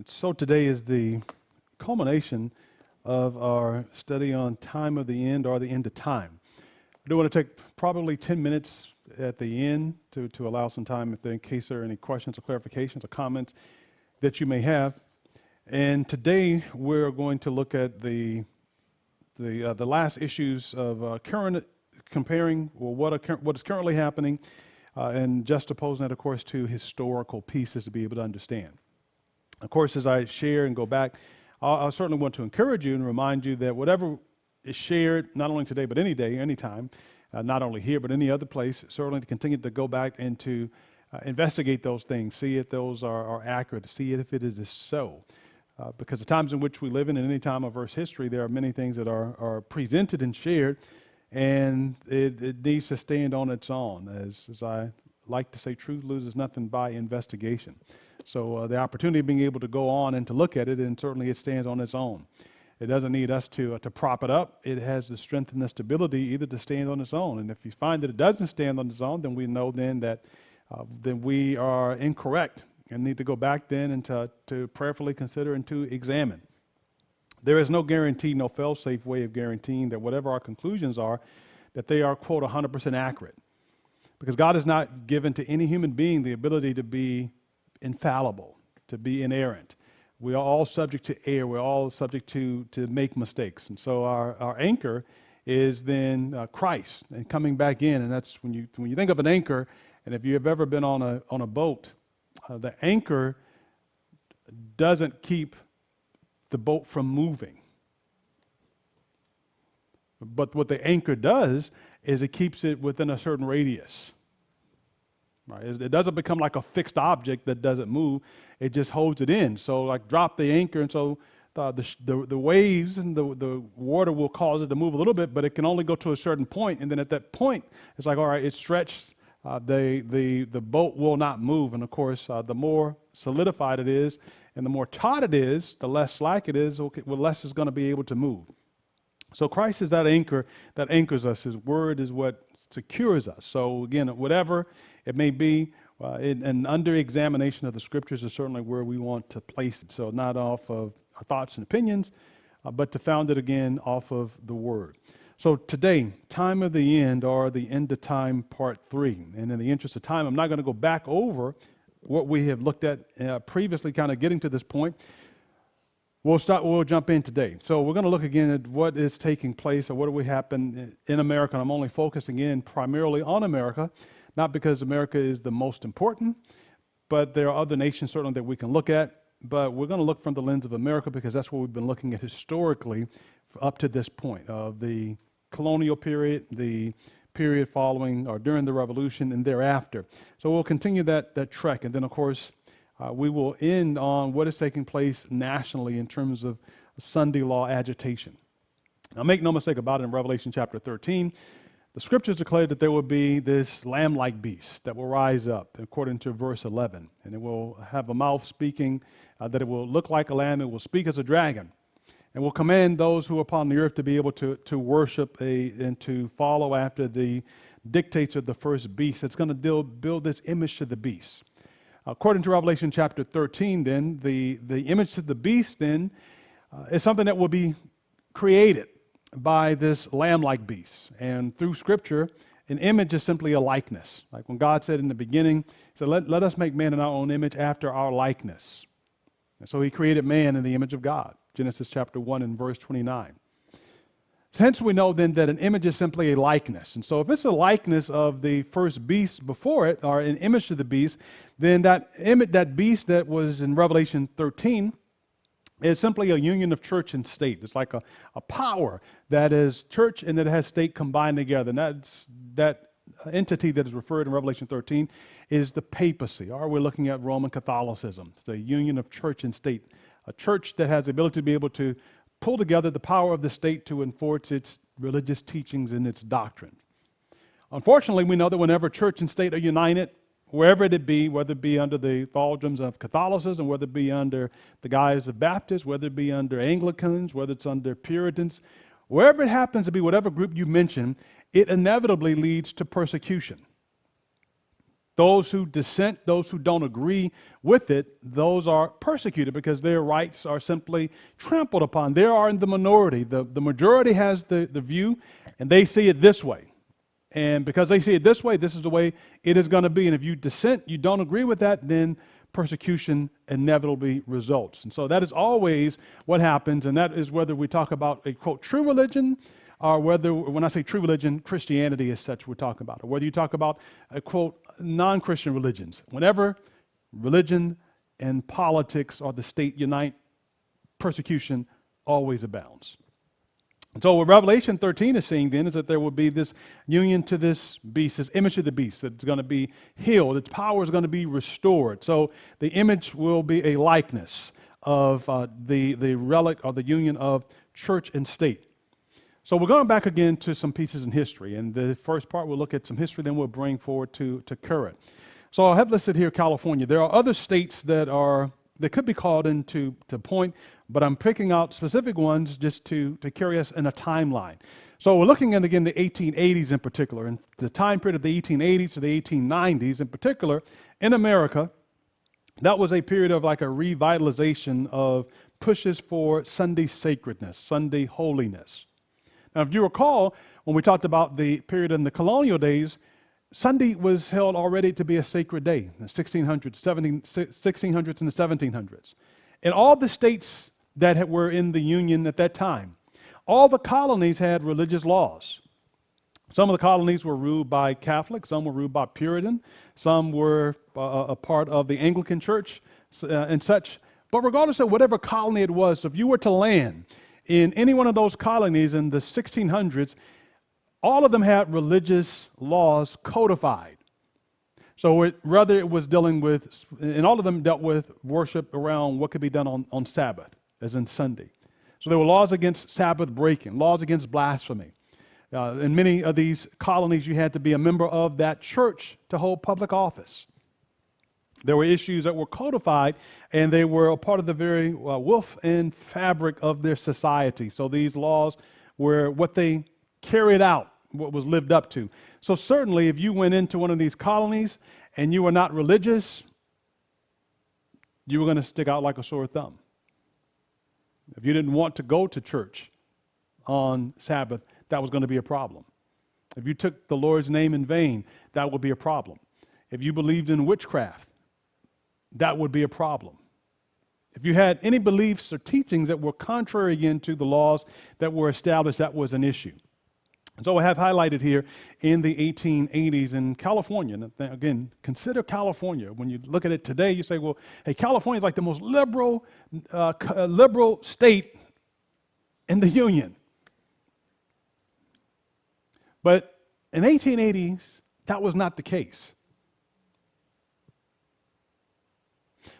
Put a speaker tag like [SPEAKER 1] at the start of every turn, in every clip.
[SPEAKER 1] So today is the culmination of our study on time of the end, or the end of time. I do want to take probably 10 minutes at the end to allow some time in case there are any questions or clarifications or comments that you may have. And today we're going to look at the last issues of current comparing what is currently happening and juxtaposing that, of course, to historical pieces to be able to understand. Of course, as I share and go back, I certainly want to encourage you and remind you that whatever is shared, not only today, but any day, anytime, not only here, but any other place, certainly to continue to go back and to investigate those things, see if those are accurate, see if it is so. Because the times in which we live in any time of Earth's history, there are many things that are presented and shared, and it needs to stand on its own. As I like to say, truth loses nothing by investigation. So the opportunity of being able to go on and to look at it, and certainly it stands on its own. It doesn't need us to prop it up. It has the strength and the stability either to stand on its own. And if you find that it doesn't stand on its own, then we know then that then we are incorrect and need to go back then and to prayerfully consider and to examine. There is no guarantee, no fail-safe way of guaranteeing that whatever our conclusions are, that they are, quote, 100% accurate. Because God has not given to any human being the ability to be infallible, to be inerrant. We are all subject to error. We're all subject to make mistakes. And so our anchor is then Christ and coming back in. And that's when you think of an anchor, and if you have ever been on a boat, the anchor doesn't keep the boat from moving. But what the anchor does is it keeps it within a certain radius. Right? It doesn't become like a fixed object that doesn't move. It just holds it in. So like drop the anchor, and so the waves and the water will cause it to move a little bit, but it can only go to a certain point. And then at that point, it's like, all right, it's stretched. The boat will not move. And of course, the more solidified it is and the more taut it is, the less slack it is, the less it's going to be able to move. So Christ is that anchor that anchors us. His word is what secures us. So again, whatever it may be, and under examination of the scriptures is certainly where we want to place it. So not off of our thoughts and opinions, but to found it again off of the word. So today, time of the end, or the end of time part 3. And in the interest of time, I'm not going to go back over what we have looked at previously, kind of getting to this point. We'll jump in today. So we're going to look again at what is taking place, or what will happen in America. And I'm only focusing in primarily on America, not because America is the most important, but there are other nations certainly that we can look at. But we're going to look from the lens of America because that's what we've been looking at historically up to this point of the colonial period, the period following or during the Revolution and thereafter. So we'll continue that trek. And then, of course, we will end on what is taking place nationally in terms of Sunday law agitation. Now, make no mistake about it, in Revelation chapter 13, the scriptures declare that there will be this lamb-like beast that will rise up, according to verse 11. And it will have a mouth speaking, that it will look like a lamb, it will speak as a dragon, and will command those who are upon the earth to be able to worship and to follow after the dictates of the first beast. It's going to build this image to the beast. According to Revelation chapter 13, then, the image to the beast, then, is something that will be created by this lamb-like beast. And through Scripture, an image is simply a likeness. Like when God said in the beginning, He said, let us make man in our own image after our likeness. And so He created man in the image of God. Genesis chapter 1 and verse 29. Hence we know then that an image is simply a likeness. And so if it's a likeness of the first beast before it, or an image to the beast, then that beast that was in Revelation 13 is simply a union of church and state. It's like a power that is church and that has state combined together. And that entity that is referred in Revelation 13 is the papacy, or we're looking at Roman Catholicism. It's the union of church and state, a church that has the ability to be able to pull together the power of the state to enforce its religious teachings and its doctrine. Unfortunately, we know that whenever church and state are united, wherever it be, whether it be under the doldrums of Catholicism, whether it be under the guise of Baptists, whether it be under Anglicans, whether it's under Puritans, wherever it happens to be, whatever group you mention, it inevitably leads to persecution. Those who dissent, those who don't agree with it, those are persecuted because their rights are simply trampled upon. They are in the minority. The majority has the view, and they see it this way. And because they see it this way, this is the way it is going to be. And if you dissent, you don't agree with that, then persecution inevitably results. And so that is always what happens, and that is whether we talk about a, quote, true religion, or whether, when I say true religion, Christianity is such we're talking about, or whether you talk about, a, quote, non-Christian religions. Whenever religion and politics or the state unite, persecution always abounds. And so what Revelation 13 is saying then is that there will be this union to this beast, this image of the beast that's going to be healed. Its power is going to be restored. So the image will be a likeness of the relic or the union of church and state. So we're going back again to some pieces in history. And the first part, we'll look at some history, then we'll bring forward to current. So I have listed here California. There are other states that could be called into point, but I'm picking out specific ones just to carry us in a timeline. So we're looking at, again, the 1880s in particular, and the time period of the 1880s to the 1890s in particular, in America, that was a period of like a revitalization of pushes for Sunday sacredness, Sunday holiness. Now, if you recall, when we talked about the period in the colonial days, Sunday was held already to be a sacred day, the 1600s, 1600s and the 1700s. In all the states that were in the Union at that time, all the colonies had religious laws. Some of the colonies were ruled by Catholic, some were ruled by Puritan, some were a part of the Anglican Church and such. But regardless of whatever colony it was, if you were to land in any one of those colonies in the 1600s, all of them had religious laws codified. So whether it was dealing with, and all of them dealt with worship around what could be done on Sabbath, as in Sunday. So there were laws against Sabbath breaking, laws against blasphemy. In many of these colonies, you had to be a member of that church to hold public office. There were issues that were codified, and they were a part of the very woof and fabric of their society. So these laws were what they carried out, what was lived up to. So certainly, if you went into one of these colonies and you were not religious, you were going to stick out like a sore thumb. If you didn't want to go to church on Sabbath, that was going to be a problem. If you took the Lord's name in vain, that would be a problem. If you believed in witchcraft, that would be a problem. If you had any beliefs or teachings that were contrary again to the laws that were established, that was an issue. And so I have highlighted here in the 1880s in California. And again, consider California. When you look at it today, you say, well, hey, California is like the most liberal state in the Union. But in 1880s, that was not the case.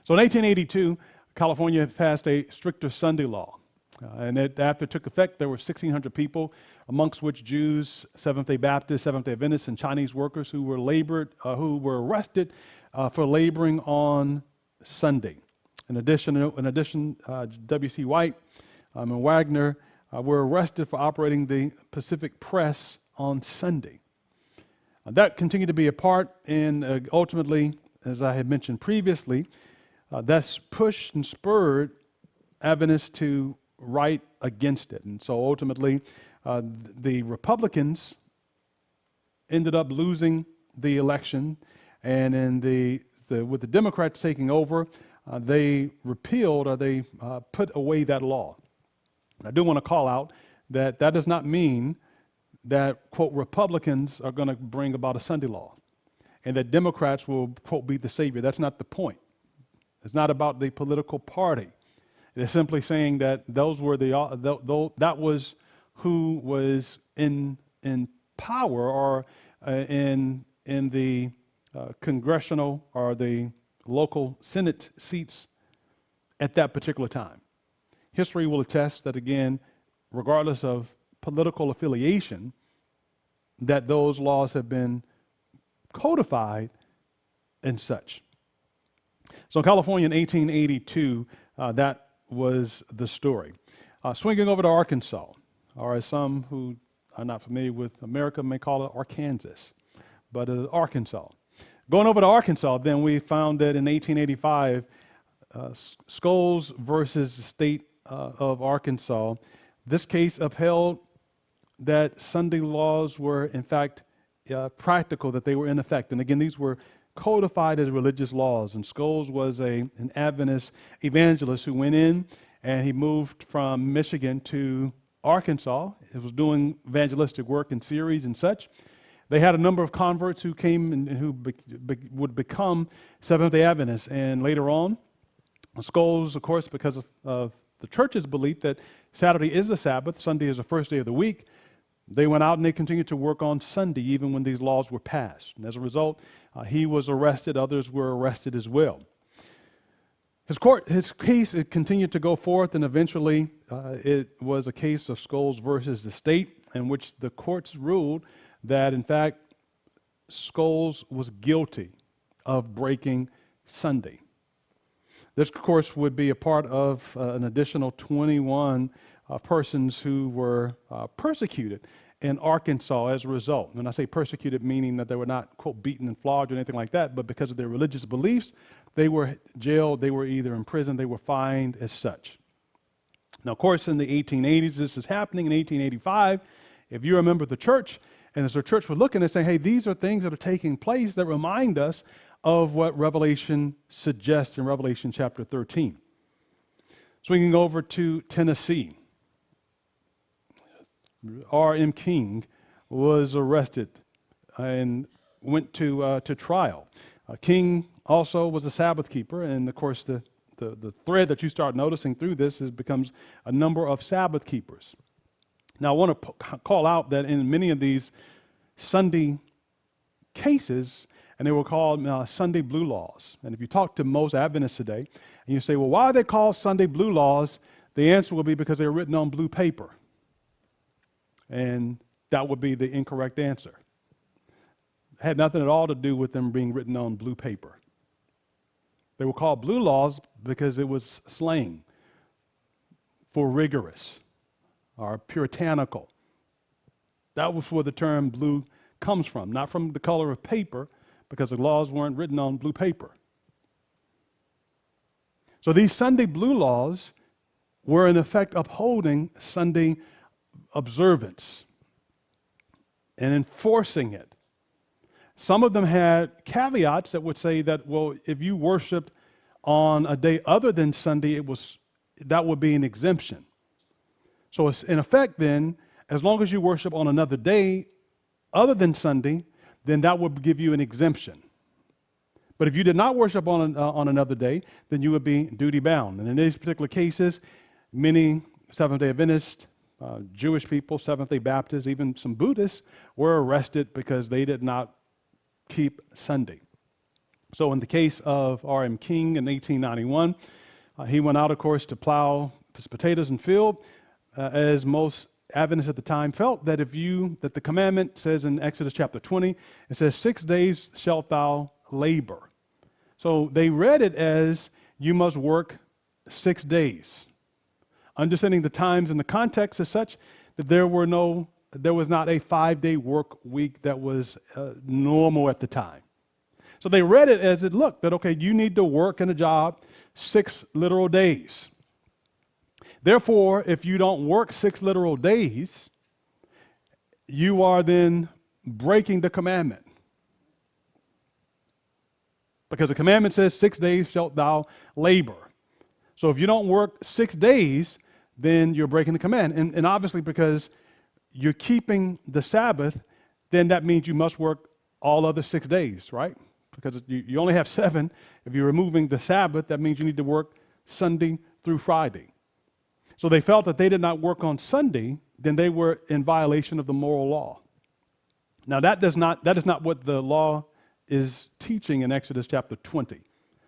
[SPEAKER 1] So in 1882, California passed a stricter Sunday law. And after it took effect, there were 1,600 people, amongst which Jews, Seventh-day Baptists, Seventh-day Adventists, and Chinese workers who were arrested for laboring on Sunday. In addition, W.C. White and Wagner were arrested for operating the Pacific Press on Sunday. That continued to be a part, and ultimately, as I had mentioned previously, that's pushed and spurred Adventists to write against it. And so ultimately, the Republicans ended up losing the election, and with the Democrats taking over, they repealed or they put away that law. I do want to call out that does not mean that, quote, Republicans are going to bring about a Sunday law and that Democrats will, quote, be the savior. That's not the point. It's not about the political party. It is simply saying that that was who was in power or in the congressional or the local Senate seats at that particular time. History will attest that, again, regardless of political affiliation, that those laws have been codified and such. So in California in 1882, that was the story. Swinging over to Arkansas, or as some who are not familiar with America may call it Arkansas, but Arkansas. Going over to Arkansas, then we found that in 1885, Scholes versus the state of Arkansas, this case upheld that Sunday laws were in fact practical, that they were in effect. And again, these were codified as religious laws. And Scholes was an Adventist evangelist who went in and he moved from Michigan to Arkansas. He was doing evangelistic work in series and such. They had a number of converts who came and who would become Seventh-day Adventists. And later on, Scholes, of course, because of the church's belief that Saturday is the Sabbath, Sunday is the first day of the week, they went out and they continued to work on Sunday even when these laws were passed. And as a result, he was arrested. Others were arrested as well. His case continued to go forth, and eventually it was a case of Scholes versus the state, in which the courts ruled that, in fact, Scholes was guilty of breaking Sunday. This, of course, would be a part of an additional 21 persons who were persecuted in Arkansas as a result. When I say persecuted, meaning that they were not, quote, beaten and flogged or anything like that, but because of their religious beliefs, they were jailed, they were either imprisoned, they were fined as such. Now, of course, in the 1880s, this is happening. In 1885, if you remember the church, and as the church was looking and saying, hey, these are things that are taking place that remind us of what Revelation suggests in Revelation chapter 13. Swinging over to Tennessee, R.M. King was arrested and went to trial. King also was a Sabbath keeper, and of course the thread that you start noticing through this becomes a number of Sabbath keepers. Now I want to call out that in many of these Sunday cases, and they were called Sunday blue laws. And if you talk to most Adventists today, and you say, well, why are they called Sunday blue laws? The answer will be because they were written on blue paper. And that would be the incorrect answer. It had nothing at all to do with them being written on blue paper. They were called blue laws because it was slang for rigorous or puritanical. That was where the term blue comes from, not from the color of paper, because the laws weren't written on blue paper. So these Sunday blue laws were in effect upholding Sunday observance and enforcing it. Some of them had caveats that would say that, well, if you worshiped on a day other than Sunday, that would be an exemption. So it's in effect then, as long as you worship on another day other than Sunday, then that would give you an exemption. But if you did not worship on another day, then you would be duty bound. And in these particular cases, many Seventh-day Adventists, Jewish people, Seventh-day Baptists, even some Buddhists were arrested because they did not keep Sunday. So in the case of R.M. King in 1891, he went out, of course, to plow his potatoes in field, as most Adventists at the time felt that that the commandment says in Exodus chapter 20, it says, 6 days shalt thou labor. So they read it as you must work 6 days. Understanding the times and the context as such that there was not a 5-day work week that was normal at the time. So they read it as it looked, that, okay, you need to work in a job 6 literal days. Therefore, if you don't work 6 literal days, you are then breaking the commandment. Because the commandment says 6 days shalt thou labor. So if you don't work 6 days, then you're breaking the command. And obviously because you're keeping the Sabbath, then that means you must work all other 6 days, right? Because you only have 7. If you're removing the Sabbath, that means you need to work Sunday through Friday. So they felt that they did not work on Sunday, then they were in violation of the moral law. Now that is not what the law is teaching in Exodus chapter 20.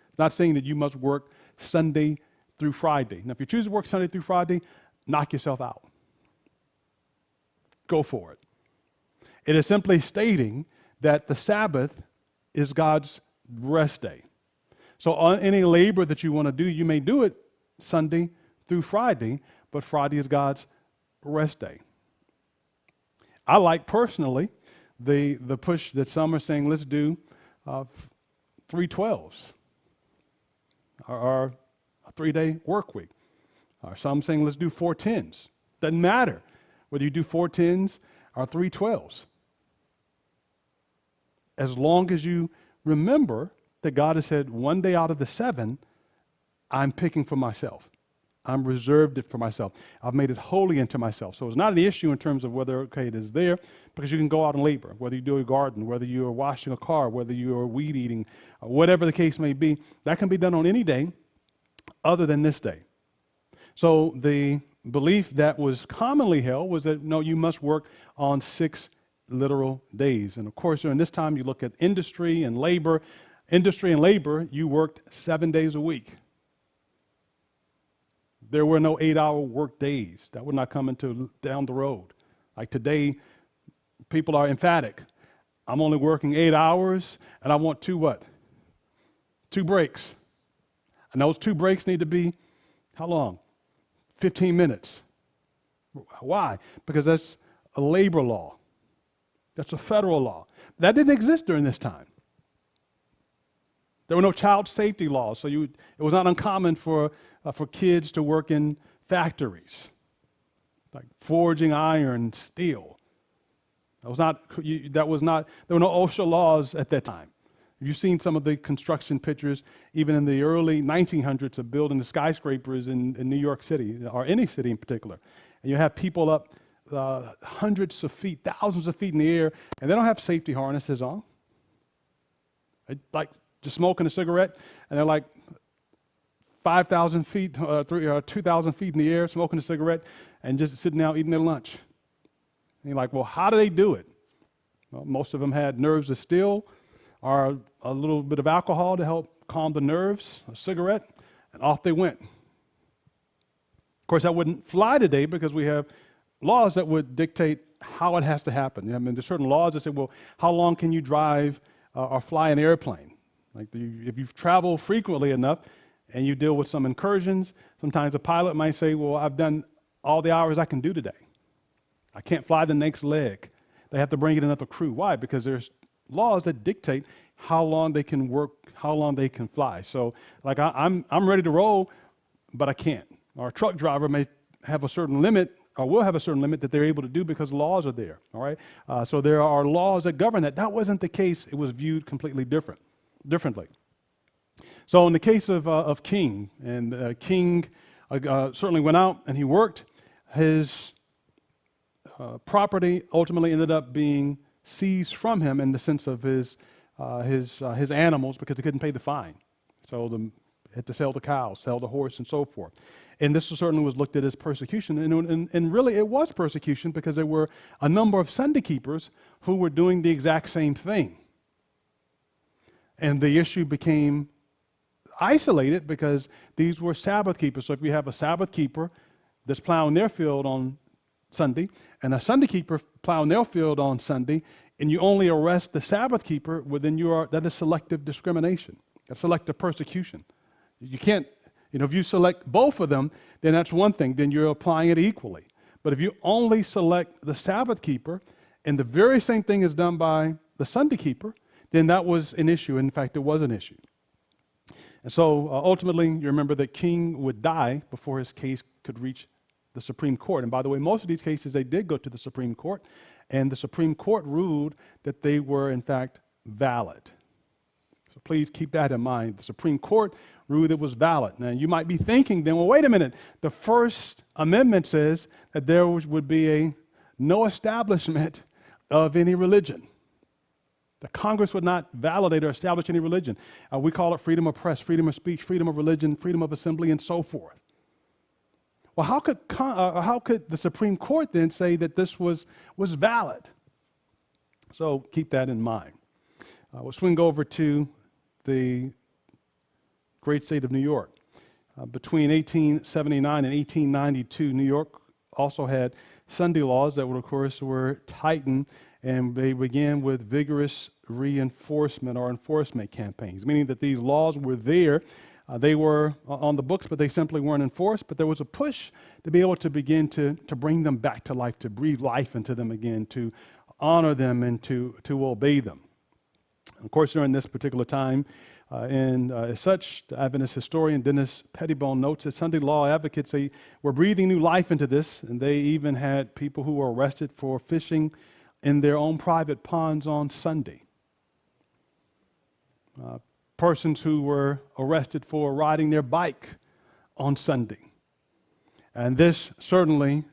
[SPEAKER 1] It's not saying that you must work Sunday through Friday. Now if you choose to work Sunday through Friday, knock yourself out. Go for it. It is simply stating that the Sabbath is God's rest day. So on any labor that you want to do, you may do it Sunday through Friday, but Friday is God's rest day. I like personally the push that some are saying, let's do 3/12s or a 3-day work week. Or some saying, let's do 4/10s. Doesn't matter whether you do 4/10s or 3/12s. As long as you remember that God has said 1 day out of the 7, I'm picking for myself. I'm reserved it for myself. I've made it holy unto myself. So it's not an issue in terms of whether, okay, it is there, because you can go out and labor, whether you do a garden, whether you are washing a car, whether you are weed eating, whatever the case may be, that can be done on any day other than this day. So the belief that was commonly held was that, no, you must work on 6 literal days. And of course, during this time, you look at industry and labor. Industry and labor, you worked 7 days a week. There were no 8-hour work days. That would not come until down the road. Like today, people are emphatic. I'm only working 8 hours, and I want 2 what? 2 breaks. And those 2 breaks need to be, how long? 15 minutes. Why? Because that's a labor law. That's a federal law. That didn't exist during this time. There were no child safety laws, so it was not uncommon for kids to work in factories, like forging iron, steel. There were no OSHA laws at that time. You've seen some of the construction pictures, even in the early 1900s, of building the skyscrapers in New York City, or any city in particular. And you have people up hundreds of feet, thousands of feet in the air, and they don't have safety harnesses on. Like just smoking a cigarette, and they're like 5,000 feet, 2,000 feet in the air, smoking a cigarette, and just sitting down eating their lunch. And you're like, well, how do they do it? Well, most of them had nerves of steel, or a little bit of alcohol to help calm the nerves, a cigarette, and off they went. Of course, that wouldn't fly today because we have laws that would dictate how it has to happen. I mean, there's certain laws that say, well, how long can you drive or fly an airplane? Like if you've traveled frequently enough and you deal with some incursions, sometimes a pilot might say, well, I've done all the hours I can do today. I can't fly the next leg. They have to bring in another crew. Why? Because there's laws that dictate how long they can work, how long they can fly. So like I'm ready to roll, but I can't. Or a truck driver may have a certain limit, or will have a certain limit that they're able to do because laws are there, all right? So there are laws that govern that. That wasn't the case. It was viewed completely differently. So in the case of King, and King certainly went out and he worked, his property ultimately ended up being seized from him in the sense of his animals, because he couldn't pay the fine. So he had to sell the cows, sell the horse, and so forth. And this certainly was looked at as persecution. And really it was persecution because there were a number of Sunday keepers who were doing the exact same thing. And the issue became isolated because these were Sabbath keepers. So if you have a Sabbath keeper that's plowing their field on Sunday, and a Sunday keeper plowing their field on Sunday, and you only arrest the Sabbath keeper, well, then that is selective discrimination. That's selective persecution. You can't, if you select both of them, then that's one thing, then you're applying it equally. But if you only select the Sabbath keeper, and the very same thing is done by the Sunday keeper, then that was an issue. In fact, it was an issue. And so ultimately, you remember that King would die before his case could reach the Supreme Court. And by the way, most of these cases, they did go to the Supreme Court, and the Supreme Court ruled that they were, in fact, valid. So please keep that in mind. The Supreme Court ruled it was valid. Now, you might be thinking then, well, wait a minute. The First Amendment says that there would be no establishment of any religion. The Congress would not validate or establish any religion. We call it freedom of press, freedom of speech, freedom of religion, freedom of assembly, and so forth. Well, how could the Supreme Court then say that this was valid? So keep that in mind. We'll swing over to the great state of New York. Between 1879 and 1892, New York also had Sunday laws that of course, were tightened, and they began with vigorous reinforcement or enforcement campaigns, meaning that these laws were there. They were on the books, but they simply weren't enforced. But there was a push to be able to begin to bring them back to life, to breathe life into them again, to honor them and to obey them. Of course, during this particular time, as such, the Adventist historian Dennis Pettibone notes that Sunday law advocates were breathing new life into this, and they even had people who were arrested for fishing in their own private ponds on Sunday. Persons who were arrested for riding their bike on Sunday. And this certainly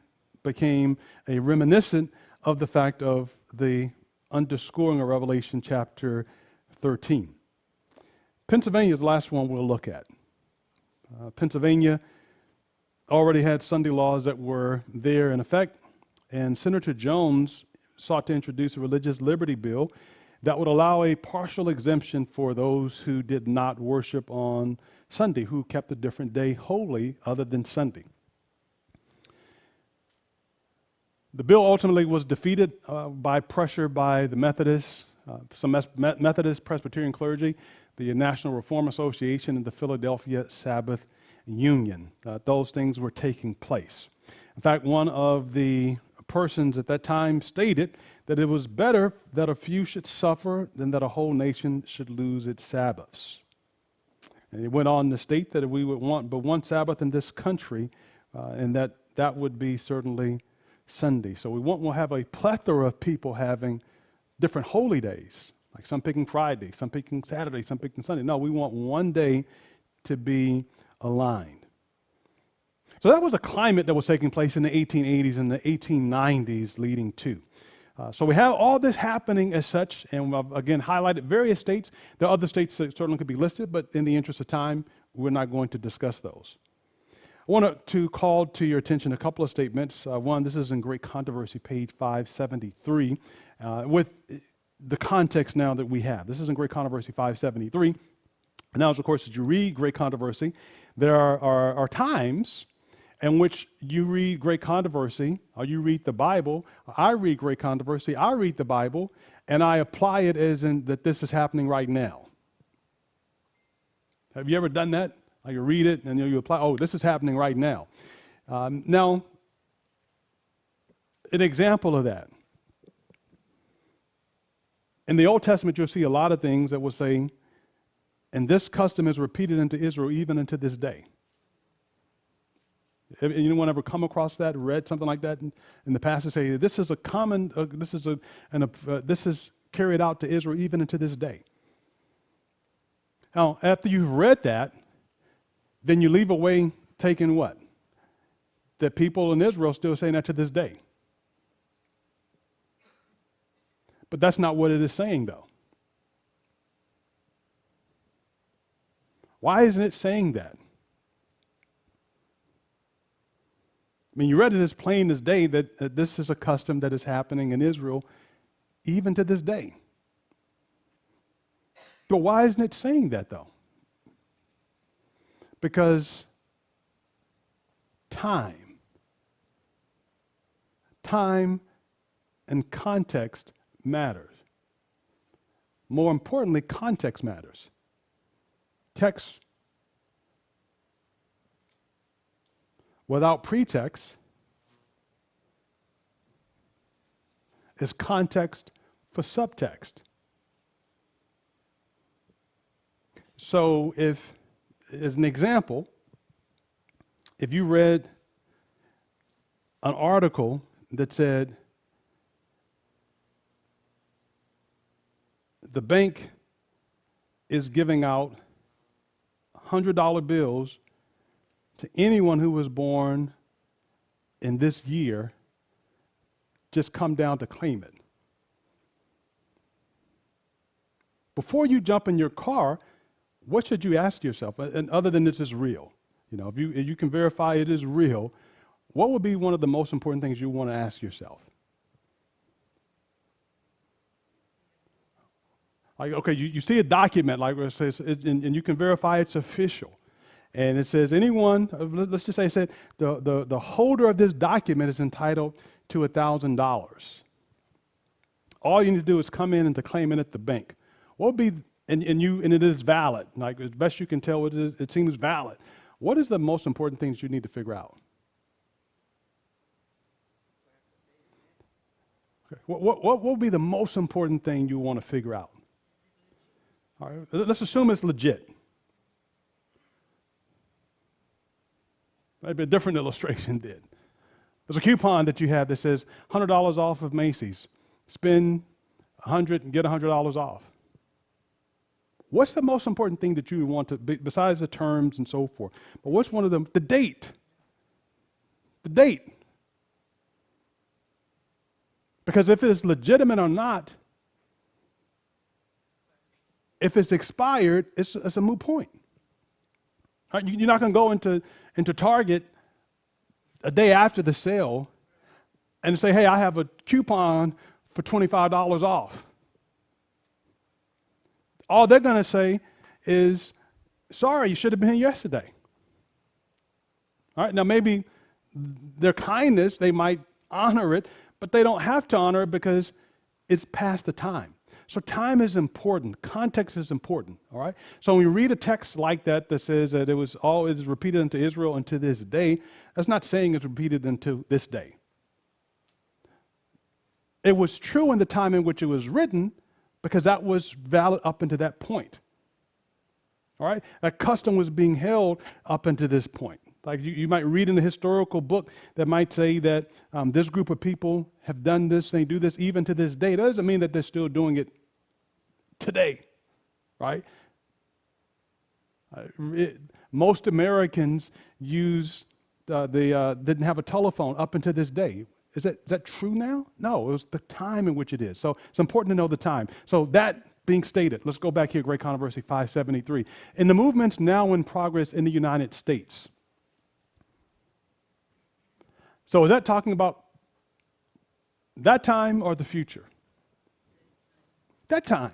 [SPEAKER 1] became a reminiscent of the fact of the underscoring of Revelation chapter 13. Pennsylvania is the last one we'll look at. Pennsylvania already had Sunday laws that were there in effect, and Senator Jones sought to introduce a religious liberty bill that would allow a partial exemption for those who did not worship on Sunday, who kept a different day holy other than Sunday. The bill ultimately was defeated by pressure by the Methodists, some Methodist Presbyterian clergy, the National Reform Association, and the Philadelphia Sabbath Union. Those things were taking place. In fact, one of the persons at that time stated that it was better that a few should suffer than that a whole nation should lose its Sabbaths. And he went on to state that we would want but one Sabbath in this country, and that would be certainly Sunday. So we'll have a plethora of people having different holy days, like some picking Friday, some picking Saturday, some picking Sunday. No, we want one day to be aligned. So that was a climate that was taking place in the 1880s and the 1890s leading to. So we have all this happening as such, and I've again highlighted various states. There are other states that certainly could be listed, but in the interest of time, we're not going to discuss those. I want to call to your attention a couple of statements. One, this is in Great Controversy, page 573, with the context now that we have. This is in Great Controversy 573. Now, of course, as you read Great Controversy, there are times in which you read Great Controversy, or you read the Bible, I read Great Controversy, I read the Bible, and I apply it as in that this is happening right now. Have you ever done that? Like you read it and you apply, oh, this is happening right now. Now, an example of that. In the Old Testament, you'll see a lot of things that will say, and this custom is repeated into Israel even unto this day. Anyone ever come across that, read something like that in the past, and say, this is a common, this is carried out to Israel even unto this day. Now, after you've read that, then you leave away taking what? That people in Israel still saying that to this day. But that's not what it is saying, though. Why isn't it saying that? I mean, you read it as plain as day that this is a custom that is happening in Israel even to this day. But why isn't it saying that, though? Because time and context matters. More importantly, context matters. Text without pretext is context for subtext. So if, as an example, if you read an article that said the bank is giving out $100 bills to anyone who was born in this year, just come down to claim it. Before you jump in your car, what should you ask yourself? And other than this is real, if you can verify it is real, what would be one of the most important things you want to ask yourself? Like, okay, you see a document, like where it says, and you can verify it's official. And it says anyone, let's just say it said, the holder of this document is entitled to $1,000. All you need to do is come in and to claim it at the bank. What would be, and it is valid, like as best you can tell, it seems valid. What is the most important things you need to figure out? Okay. What would be the most important thing you want to figure out? All right, let's assume it's legit. Maybe a different illustration did. There's a coupon that you have that says $100 off of Macy's. Spend $100 and get $100 off. What's the most important thing that you want to, besides the terms and so forth? But what's one of them? The date. The date. Because if it's legitimate or not, if it's expired, it's a moot point. Right? You're not going to go into Target a day after the sale and say, hey, I have a coupon for $25 off. All they're going to say is, sorry, you should have been here yesterday. All right, now maybe their kindness, they might honor it, but they don't have to honor it because it's past the time. So time is important. Context is important, all right? So when we read a text like that that says that it was always repeated unto Israel unto this day, that's not saying it's repeated unto this day. It was true in the time in which it was written because that was valid up until that point, all right? That custom was being held up until this point. Like you might read in a historical book that might say that this group of people have done this, they do this even to this day. That doesn't mean that they're still doing it today, right? Most Americans didn't have a telephone up until this day. Is that true now? No, it was the time in which it is. So it's important to know the time. So that being stated, let's go back here, Great Controversy 573. In the movements now in progress in the United States. So is that talking about that time or the future? That time,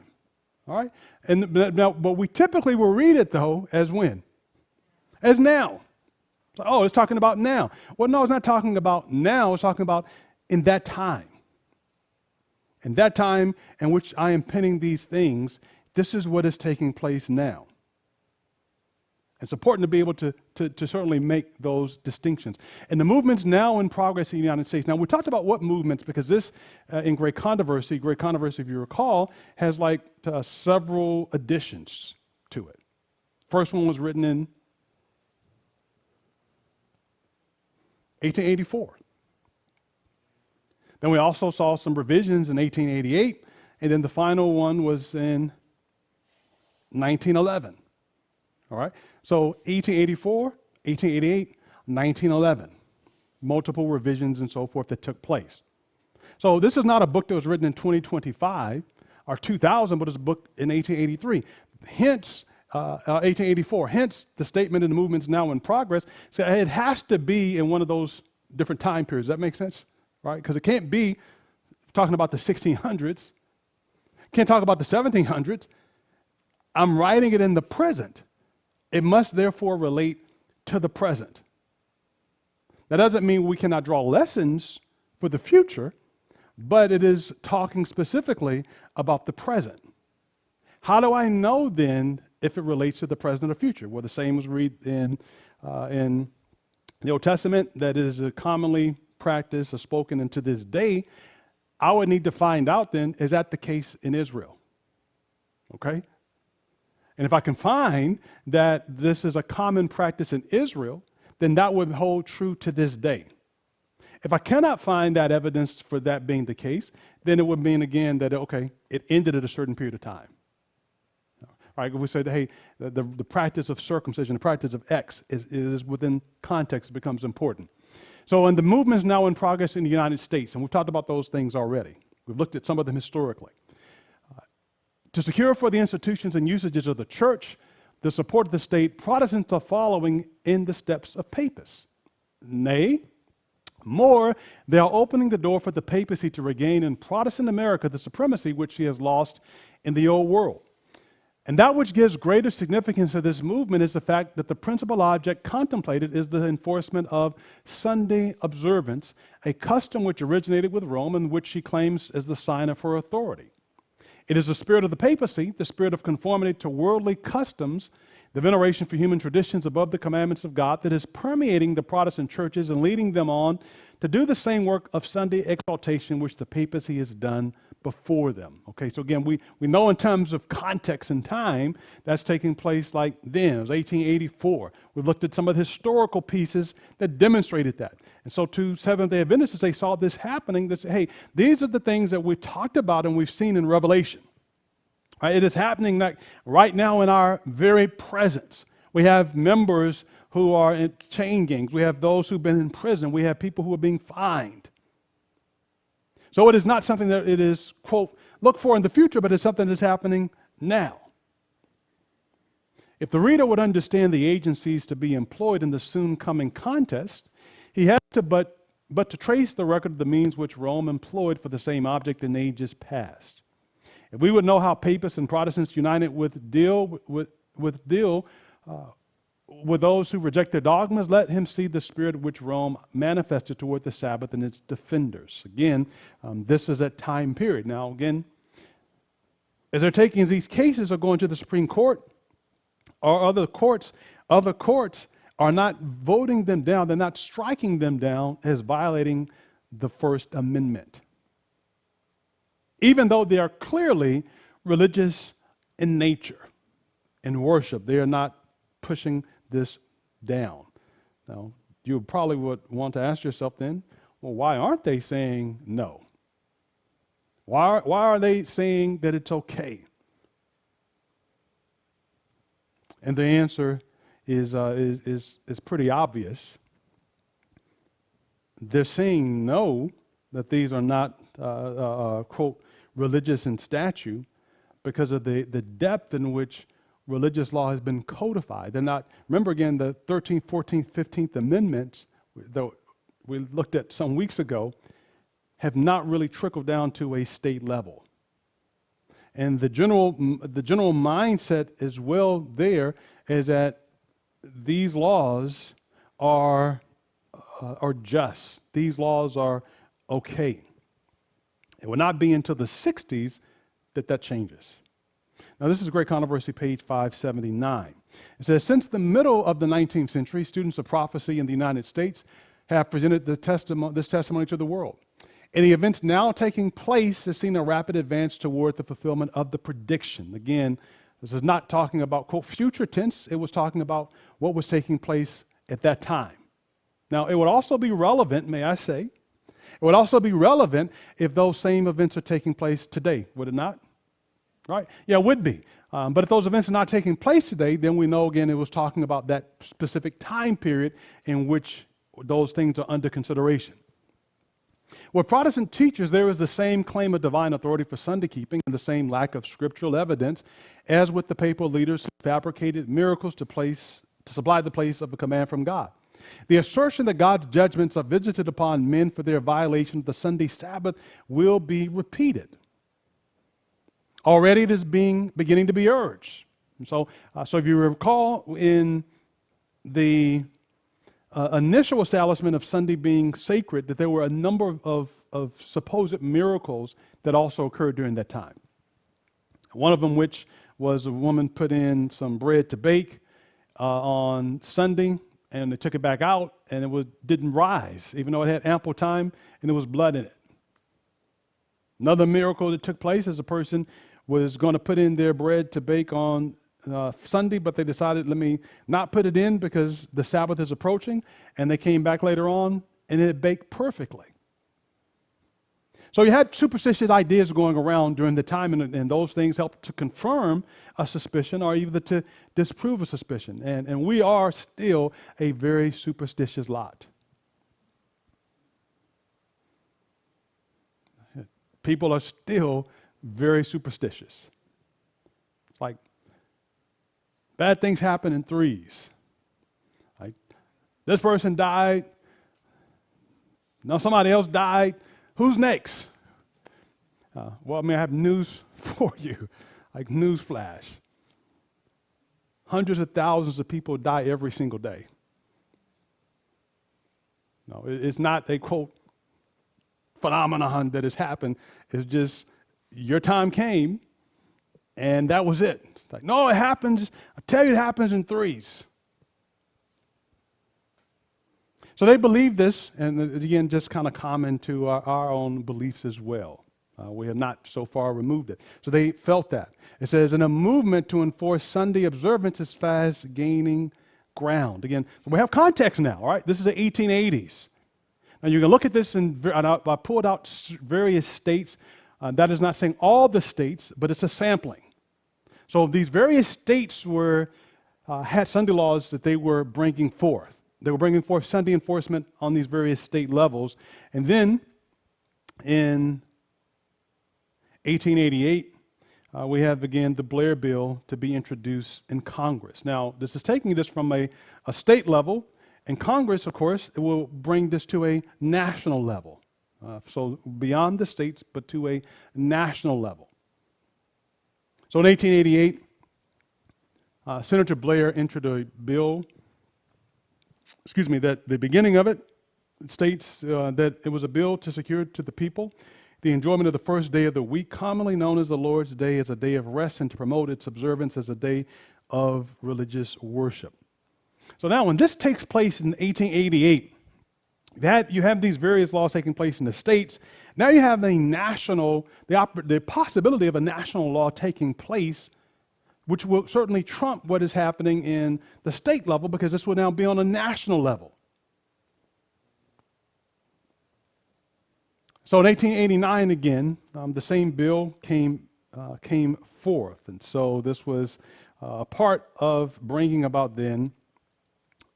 [SPEAKER 1] all right? But we typically will read it, though, as when? As now. So, oh, it's talking about now. Well, no, it's not talking about now. It's talking about in that time. In that time in which I am penning these things, this is what is taking place now. It's important to be able to certainly make those distinctions. And the movements now in progress in the United States. Now, we talked about what movements, because this, in Great Controversy, if you recall, has like several additions to it. First one was written in 1884. Then we also saw some revisions in 1888, and then the final one was in 1911. All right? So 1884, 1888, 1911. Multiple revisions and so forth that took place. So this is not a book that was written in 2025 or 2000, but it's a book in 1883. Hence, 1884. Hence, the statement in the movements now in progress. So it has to be in one of those different time periods. Does that make sense? Right? Because it can't be talking about the 1600s. Can't talk about the 1700s. I'm writing it in the present. It must therefore relate to the present. That doesn't mean we cannot draw lessons for the future, but it is talking specifically about the present. How do I know then if it relates to the present or future? Well, the same was read in the Old Testament that is commonly practiced or spoken into this day. I would need to find out then, is that the case in Israel? Okay? And if I can find that this is a common practice in Israel, then that would hold true to this day. If I cannot find that evidence for that being the case, then it would mean again that, okay, it ended at a certain period of time. All right, if we said, hey, the practice of circumcision, the practice of X is within context, it becomes important. So in the movements now in progress in the United States, and we've talked about those things already. We've looked at some of them historically. To secure for the institutions and usages of the church the support of the state, Protestants are following in the steps of papists. Nay, more, they are opening the door for the papacy to regain in Protestant America the supremacy which she has lost in the old world. And that which gives greater significance to this movement is the fact that the principal object contemplated is the enforcement of Sunday observance, a custom which originated with Rome and which she claims as the sign of her authority. It is the spirit of the papacy, the spirit of conformity to worldly customs, the veneration for human traditions above the commandments of God that is permeating the Protestant churches and leading them on to do the same work of Sunday exaltation which the papacy has done before them. Okay, so again, we know in terms of context and time, that's taking place like then. It was 1884. We've looked at some of the historical pieces that demonstrated that. And so to Seventh-day Adventists, they saw this happening, that say, hey, these are the things that we've talked about and we've seen in Revelation. Right? It is happening like right now in our very presence. We have members who are in chain gangs. We have those who've been in prison. We have people who are being fined. So it is not something that it is, quote, look for in the future, but it's something that's happening now. If the reader would understand the agencies to be employed in the soon coming contest, he has to but to trace the record of the means which Rome employed for the same object in ages past. If we would know how Papists and Protestants united with those who reject their dogmas, let him see the spirit which Rome manifested toward the Sabbath and its defenders. Again, this is that time period. Now, again, as they're taking these cases are going to the Supreme Court or other courts are not voting them down. They're not striking them down as violating the First Amendment, even though they are clearly religious in nature and worship. They are not pushing this down. Now, you probably would want to ask yourself then, well, why aren't they saying no? Why are they saying that it's okay? And the answer is pretty obvious. They're saying no, that these are not, quote, religious in statute because of the depth in which religious law has been codified. They're not, remember again, the 13th, 14th, 15th Amendments, that we looked at some weeks ago, have not really trickled down to a state level. And the general mindset as well there is that these laws are just. These laws are okay. It will not be until the 60s that changes. Now, this is a great controversy, page 579. It says, since the middle of the 19th century, students of prophecy in the United States have presented this testimony to the world. And the events now taking place has seen a rapid advance toward the fulfillment of the prediction. Again, this is not talking about, quote, future tense. It was talking about what was taking place at that time. Now, it would also be relevant, may I say, it would also be relevant if those same events are taking place today, would it not? Right? Yeah, it would be. But if those events are not taking place today, then we know, again, it was talking about that specific time period in which those things are under consideration. With Protestant teachers, there is the same claim of divine authority for Sunday keeping and the same lack of scriptural evidence as with the papal leaders who fabricated miracles to supply the place of a command from God. The assertion that God's judgments are visited upon men for their violation of the Sunday Sabbath will be repeated. Already it is beginning to be urged. And so if you recall in the initial establishment of Sunday being sacred, that there were a number of supposed miracles that also occurred during that time. One of them, which was a woman put in some bread to bake on Sunday, and they took it back out, and it didn't rise, even though it had ample time, and there was blood in it. Another miracle that took place is a person was going to put in their bread to bake on Sunday, but they decided, let me not put it in because the Sabbath is approaching, and they came back later on, and it baked perfectly. So you had superstitious ideas going around during the time, and those things helped to confirm a suspicion or even to disprove a suspicion. And we are still a very superstitious lot. People are still very superstitious. It's like bad things happen in threes. Like this person died. Now somebody else died. Who's next? Well, I have news for you. Like newsflash. Hundreds of thousands of people die every single day. No, it's not a, quote, phenomenon that has happened. It's just your time came and that was it. It's like, no, it happens. I tell you, it happens in threes. So they believe this, and again, just kind of common to our own beliefs as well. We have not so far removed it. So they felt that. It says, in a movement to enforce Sunday observance is fast gaining ground. Again, we have context now, all right? This is the 1880s. Now you can look at this, and I pulled out various states. That is not saying all the states, but it's a sampling. So these various states had Sunday laws that they were bringing forth. They were bringing forth Sunday enforcement on these various state levels. And then in 1888, we have again the Blair Bill to be introduced in Congress. Now, this is taking this from a state level. In Congress, of course, it will bring this to a national level. So beyond the states, but to a national level. So in 1888, Senator Blair entered a bill, that the beginning of it states that it was a bill to secure to the people the enjoyment of the first day of the week, commonly known as the Lord's Day, as a day of rest, and to promote its observance as a day of religious worship. So now when this takes place in 1888, that you have these various laws taking place in the states. Now you have the possibility of a national law taking place, which will certainly trump what is happening in the state level, because this will now be on a national level. So in 1889, again, the same bill came forth. And so this was a part of bringing about then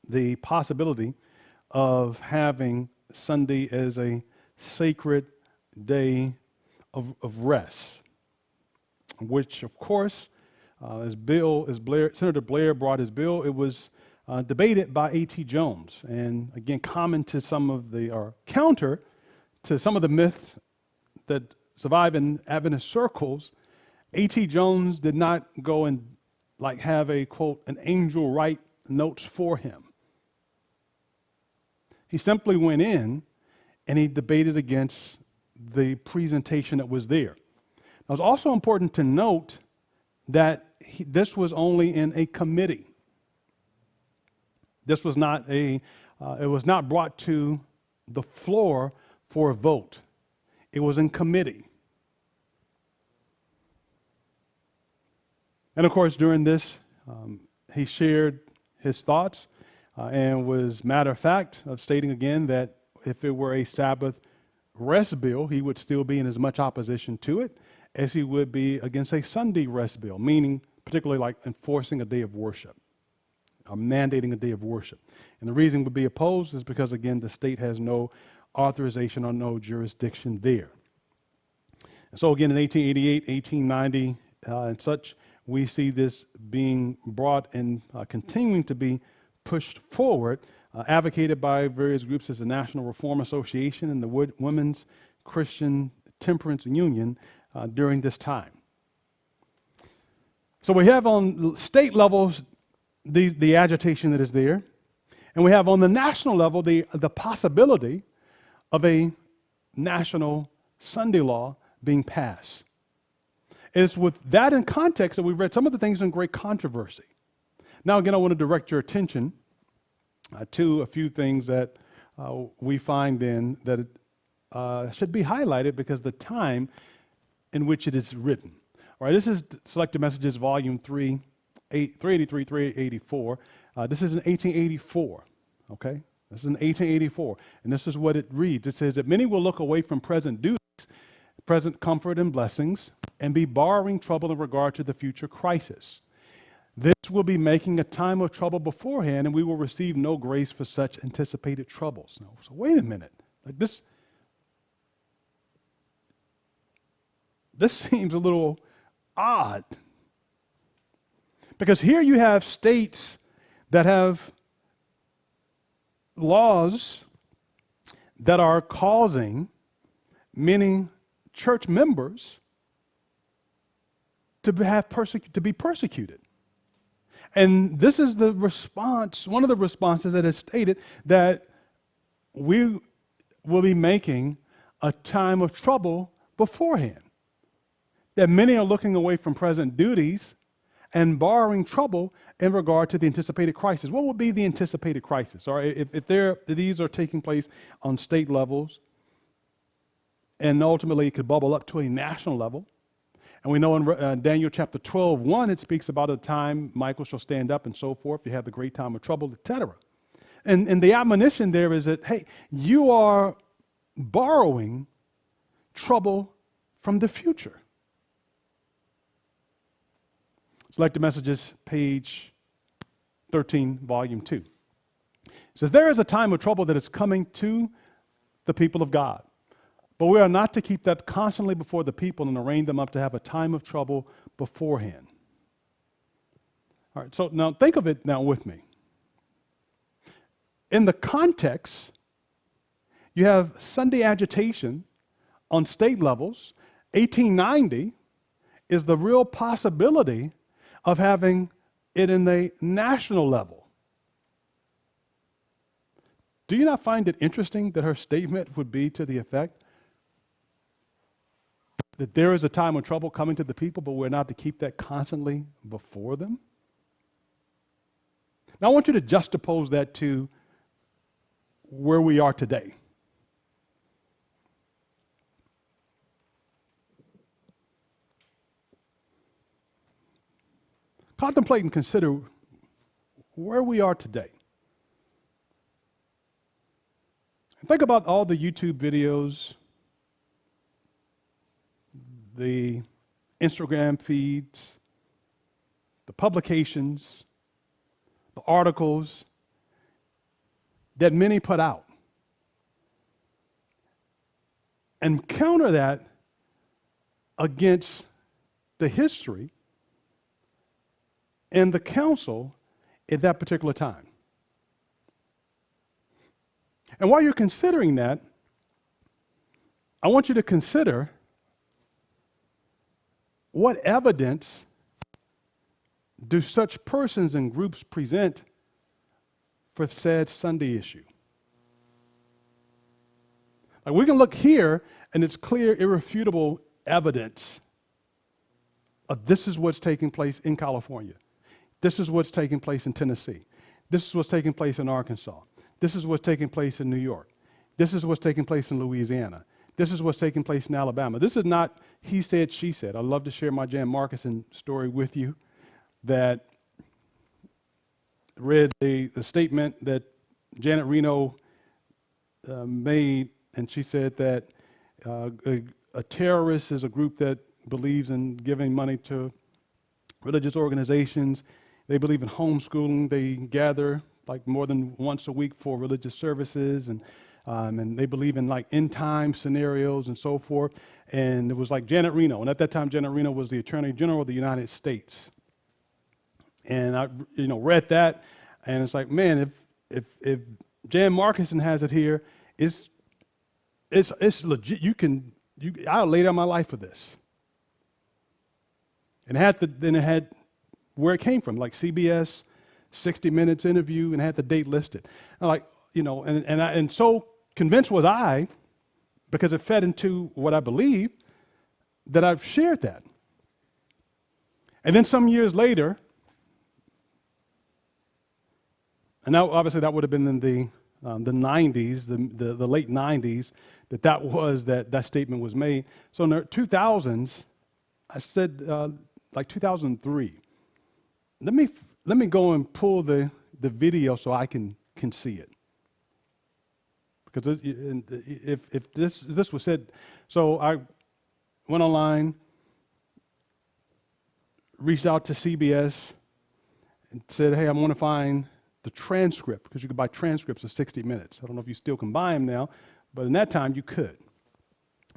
[SPEAKER 1] the possibility of having Sunday as a sacred day of rest, which, of course, Senator Blair brought his bill, it was debated by A.T. Jones. And again, counter to some of the myths that survive in Adventist circles, A.T. Jones did not go and have a, quote, an angel write notes for him. He simply went in and he debated against the presentation that was there. Now, it's also important to note that this was only in a committee. This was not it was not brought to the floor for a vote. It was in committee. And of course, during this, he shared his thoughts and was matter of fact of stating again that if it were a Sabbath rest bill, he would still be in as much opposition to it as he would be against a Sunday rest bill, meaning particularly enforcing a day of worship, or mandating a day of worship. And the reason would be opposed is because, again, the state has no authorization or no jurisdiction there. And so again, in 1888, 1890, and such, we see this being brought and continuing to be pushed forward, advocated by various groups as the National Reform Association and the Women's Christian Temperance Union during this time. So we have on state levels the agitation that is there, and we have on the national level the possibility of a national Sunday law being passed. It's with that in context that we've read some of the things in great controversy. Now, again, I want to direct your attention to a few things that we find then that should be highlighted because the time in which it is written. All right, this is Selected Messages, Volume 3, 383, 384. This is in 1884, okay? This is in 1884, and this is what it reads. It says that many will look away from present duties, present comfort and blessings, and be borrowing trouble in regard to the future crisis. This will be making a time of trouble beforehand, and we will receive no grace for such anticipated troubles. No, so wait a minute. This seems a little odd. Because here you have states that have laws that are causing many church members to be persecuted. And this is the response, one of the responses that is stated, that we will be making a time of trouble beforehand. That many are looking away from present duties and borrowing trouble in regard to the anticipated crisis. What would be the anticipated crisis? Or if these are taking place on state levels, and ultimately it could bubble up to a national level. And we know in Daniel chapter 12:1, it speaks about a time Michael shall stand up and so forth. You have the great time of trouble, etc. And the admonition there is that, hey, you are borrowing trouble from the future. Select the Messages, page 13, volume 2. It says, there is a time of trouble that is coming to the people of God. But we are not to keep that constantly before the people and arraign them up to have a time of trouble beforehand. All right, so now think of it now with me. In the context, you have Sunday agitation on state levels. 1890 is the real possibility of having it in a national level. Do you not find it interesting that her statement would be to the effect that there is a time of trouble coming to the people, but we're not to keep that constantly before them? Now, I want you to juxtapose that to where we are today. Contemplate and consider where we are today. And think about all the YouTube videos, the Instagram feeds, the publications, the articles that many put out. And counter that against the history and the counsel at that particular time. And while you're considering that, I want you to consider what evidence do such persons and groups present for said Sunday issue. Like, we can look here and it's clear, irrefutable evidence of this is what's taking place in California. This is what's taking place in Tennessee. This is what's taking place in Arkansas. This is what's taking place in New York. This is what's taking place in Louisiana. This is what's taking place in Alabama. This is not he said, she said. I'd love to share my Jan Markison story with you that read the statement that Janet Reno made, and she said that a terrorist is a group that believes in giving money to religious organizations. They believe in homeschooling. They gather like more than once a week for religious services, and they believe in like end time scenarios and so forth. And it was like Janet Reno, and at that time Janet Reno was the Attorney General of the United States. And I, read that, and it's like, man, if Jan Markison has it here, it's legit. I'll lay down my life for this. And it had where it came from, like CBS, 60 Minutes interview, and had the date listed. And like, and so convinced was I, because it fed into what I believe, that I've shared that. And then some years later, and now obviously that would have been in the 90s, the late 90s, that statement was made. So in the 2000s, I said like 2003. Let me go and pull the video so I can see it. Because if this was said, so I went online, reached out to CBS, and said, hey, I want to find the transcript, because you could buy transcripts of 60 Minutes. I don't know if you still can buy them now, but in that time you could.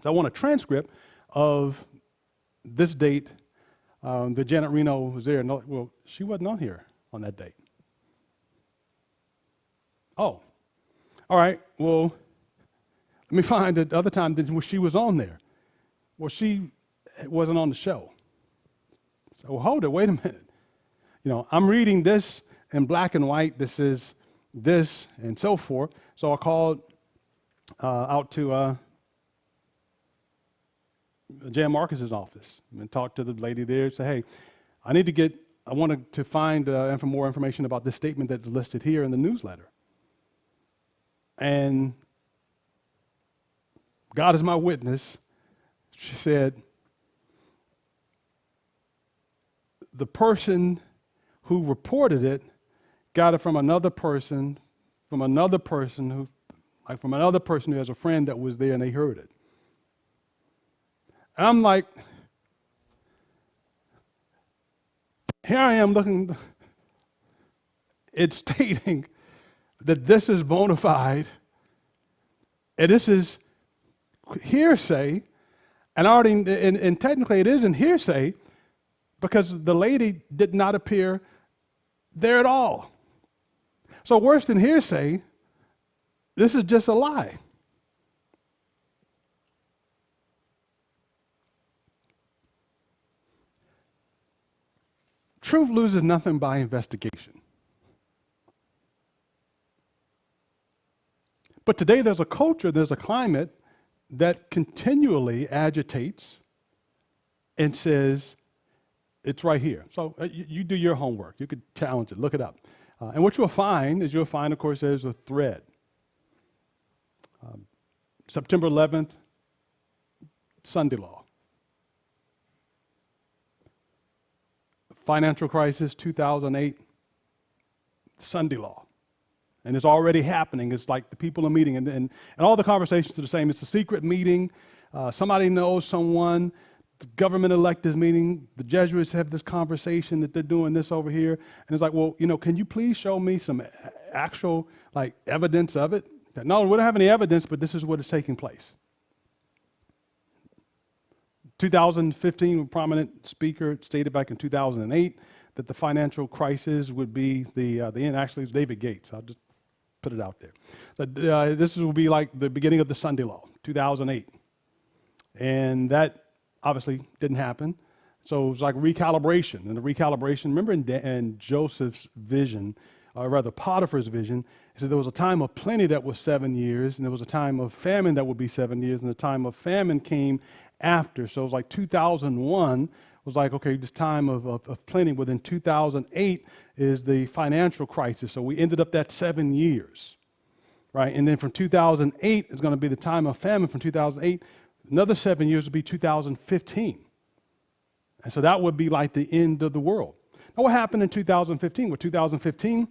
[SPEAKER 1] So I want a transcript of this date that Janet Reno was there. No, well, she wasn't on here on that date. Oh, all right, well, let me find the other time that she was on there. Well, she wasn't on the show. So well, hold it, wait a minute. I'm reading this in black and white. This is this and so forth. So I called out to Jan Marcus's office and talked to the lady there and said, hey, I wanted to find more information about this statement that's listed here in the newsletter. And God is my witness. She said, the person who reported it got it from another person who has a friend that was there and they heard it. And I'm like, here I am looking, it's stating that this is bona fide, and this is hearsay, and technically it isn't hearsay because the lady did not appear there at all. So worse than hearsay, this is just a lie. Truth loses nothing by investigation. But today there's a culture, there's a climate that continually agitates and says, it's right here. So you do your homework. You could challenge it, look it up. And what you'll find, of course, there's a thread. September 11th, Sunday law. Financial crisis, 2008, Sunday law. And it's already happening. It's like the people are meeting, and all the conversations are the same. It's a secret meeting. Somebody knows someone. The government elect is meeting. The Jesuits have this conversation that they're doing this over here. And it's like, well, can you please show me some actual evidence of it? No, we don't have any evidence, but this is what is taking place. 2015, a prominent speaker stated back in 2008 that the financial crisis would be the end. Actually, it's David Gates. I'll just put it out there. But this will be like the beginning of the Sunday law, 2008. And that obviously didn't happen. So it was like recalibration. And the recalibration, remember in Joseph's vision, or rather Potiphar's vision, he said there was a time of plenty that was 7 years, and there was a time of famine that would be 7 years, and the time of famine came after. So it was like 2001 was like, okay, this time of plenty. Within 2008 is the financial crisis. So we ended up that 7 years, right? And then from 2008 is going to be the time of famine. From 2008, another 7 years would be 2015. And so that would be like the end of the world. Now what happened in 2015? Well, 2015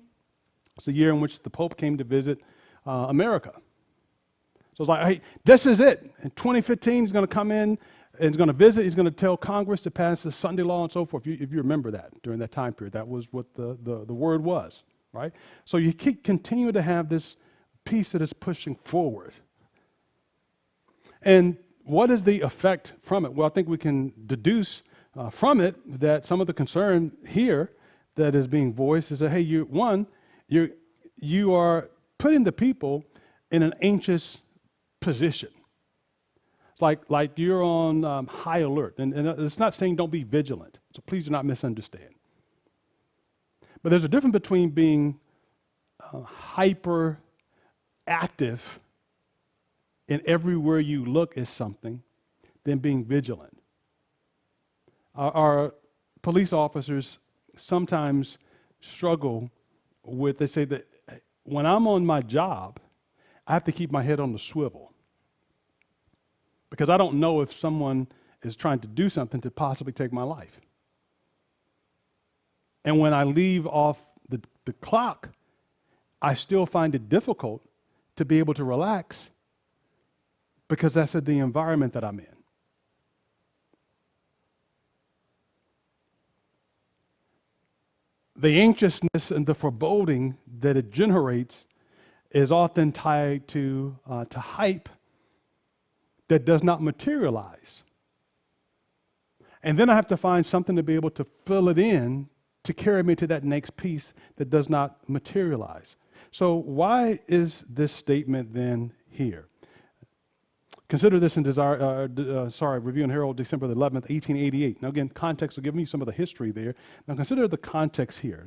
[SPEAKER 1] was the year in which the Pope came to visit America. So it's like, hey, this is it. In 2015, he's going to come in and he's going to visit. He's going to tell Congress to pass the Sunday law and so forth. If you remember that during that time period, that was what the word was, right? So you continue to have this piece that is pushing forward. And what is the effect from it? Well, I think we can deduce from it that some of the concern here that is being voiced is that, hey, you are putting the people in an anxious position. It's like you're on high alert. And it's not saying don't be vigilant. So please do not misunderstand. But there's a difference between being hyper active and everywhere you look is something than being vigilant. Our police officers sometimes struggle with, they say that when I'm on my job, I have to keep my head on the swivel because I don't know if someone is trying to do something to possibly take my life. And when I leave off the clock, I still find it difficult to be able to relax because that's the environment that I'm in. The anxiousness and the foreboding that it generates is often tied to hype that does not materialize. And then I have to find something to be able to fill it in to carry me to that next piece that does not materialize. So why is this statement then here? Consider this in Review and Herald, December the 11th, 1888. Now again, context will give you some of the history there. Now consider the context here.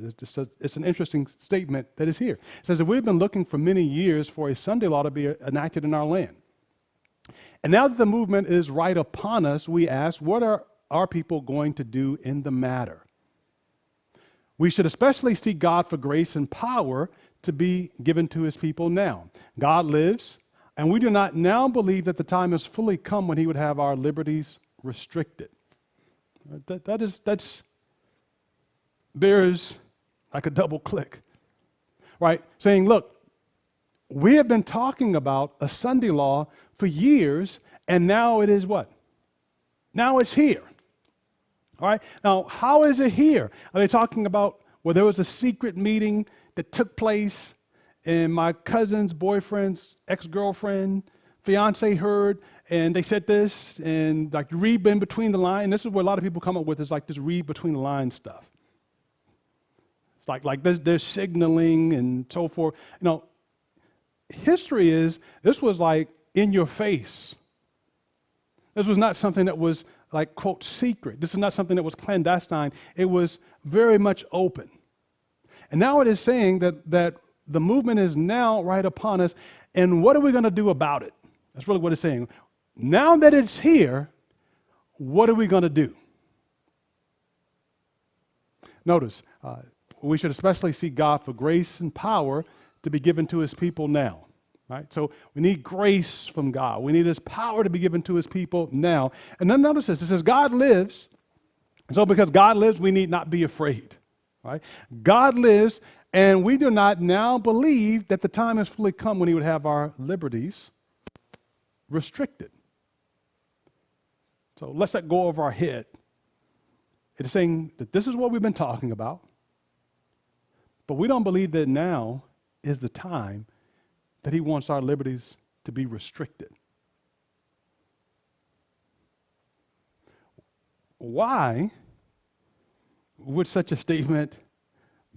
[SPEAKER 1] It's an interesting statement that is here. It says that we've been looking for many years for a Sunday law to be enacted in our land. And now that the movement is right upon us, we ask, what are our people going to do in the matter? We should especially seek God for grace and power to be given to his people now. God lives, and we do not now believe that the time has fully come when he would have our liberties restricted. That's bears like a double click, right? Saying, look, we have been talking about a Sunday law for years, and now it is what? Now it's here. All right? Now, how is it here? Are they talking about, well, there was a secret meeting that took place, and my cousin's boyfriend's ex-girlfriend, fiance heard, and they said this, and like read in between the lines. And this is what a lot of people come up with, is like this read between the lines stuff. It's like there's signaling and so forth. You know, history is, this was like in your face. This was not something that was like, quote, secret. This is not something that was clandestine. It was very much open. And now it is saying that the movement is now right upon us, and what are we going to do about it? That's really what it's saying. Now that it's here, what are we going to do? Notice, we should especially seek God for grace and power to be given to his people now. Right? So we need grace from God. We need his power to be given to his people now. And then notice this. It says God lives. So because God lives, we need not be afraid. Right? God lives, and we do not now believe that the time has fully come when he would have our liberties restricted. So let's let go of our head. It is saying that this is what we've been talking about, but we don't believe that now is the time that he wants our liberties to be restricted. Why would such a statement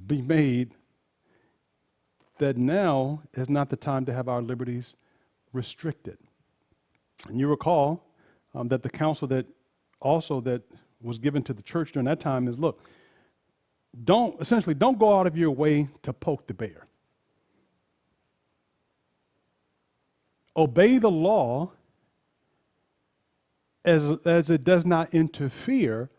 [SPEAKER 1] be made that now is not the time to have our liberties restricted? And you recall that the counsel that was given to the church during that time is, look, don't go out of your way to poke the bear. Obey the law as it does not interfere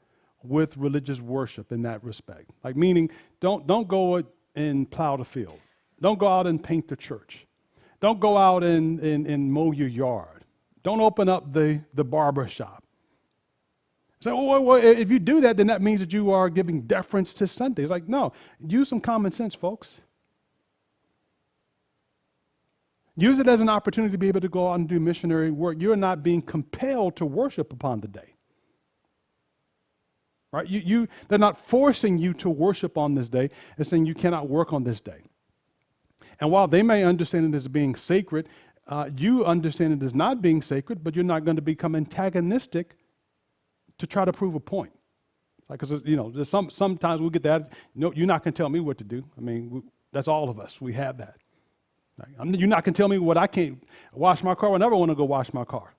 [SPEAKER 1] with religious worship in that respect. Like meaning, don't go and plow the field. Don't go out and paint the church. Don't go out and mow your yard. Don't open up the barber shop. So, well, if you do that, then that means that you are giving deference to Sunday. It's like, no, use some common sense, folks. Use it as an opportunity to be able to go out and do missionary work. You're not being compelled to worship upon the day. Right? They're not forcing you to worship on this day. They're saying you cannot work on this day. And while they may understand it as being sacred, you understand it as not being sacred, but you're not going to become antagonistic to try to prove a point. Because sometimes we get that. No, you're not going to tell me what to do. I mean, that's all of us. We have that. You're not going to tell me what I can't wash my car whenever I want to go wash my car.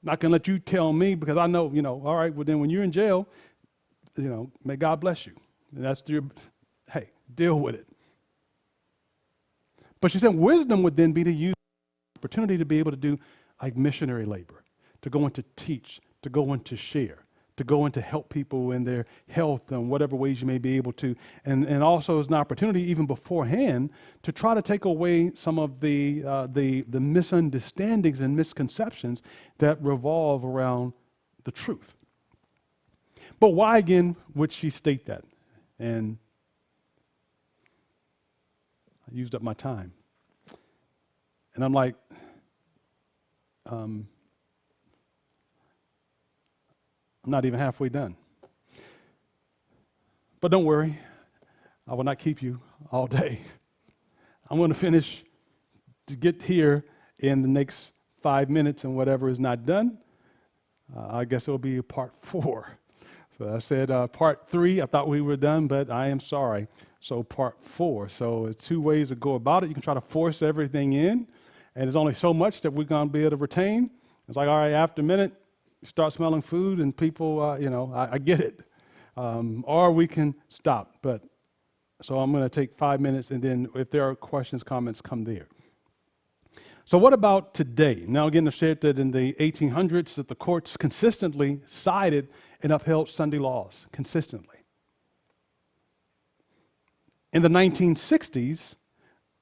[SPEAKER 1] Not going to let you tell me because I know, all right, well then when you're in jail, may God bless you. And that's hey, deal with it. But she said wisdom would then be to use the opportunity to be able to do like missionary labor, to go and to teach, to go and to share, to go and to help people in their health and whatever ways you may be able to. And also as an opportunity even beforehand to try to take away some of the misunderstandings and misconceptions that revolve around the truth. But why again would she state that? And I used up my time. And I'm like, I'm not even halfway done. But don't worry, I will not keep you all day. I'm going to finish to get here in the next 5 minutes, and whatever is not done, I guess it'll be part 4. So I said part 3, I thought we were done, but I am sorry. So part 4. So 2 ways to go about it. You can try to force everything in, and there's only so much that we're going to be able to retain. It's like, all right, after a minute, you start smelling food, and people, I get it. Or we can stop. But so I'm going to take 5 minutes, and then if there are questions, comments, come there. So what about today? Now, again, I've said that in the 1800s that the courts consistently sided and upheld Sunday laws, consistently. In the 1960s,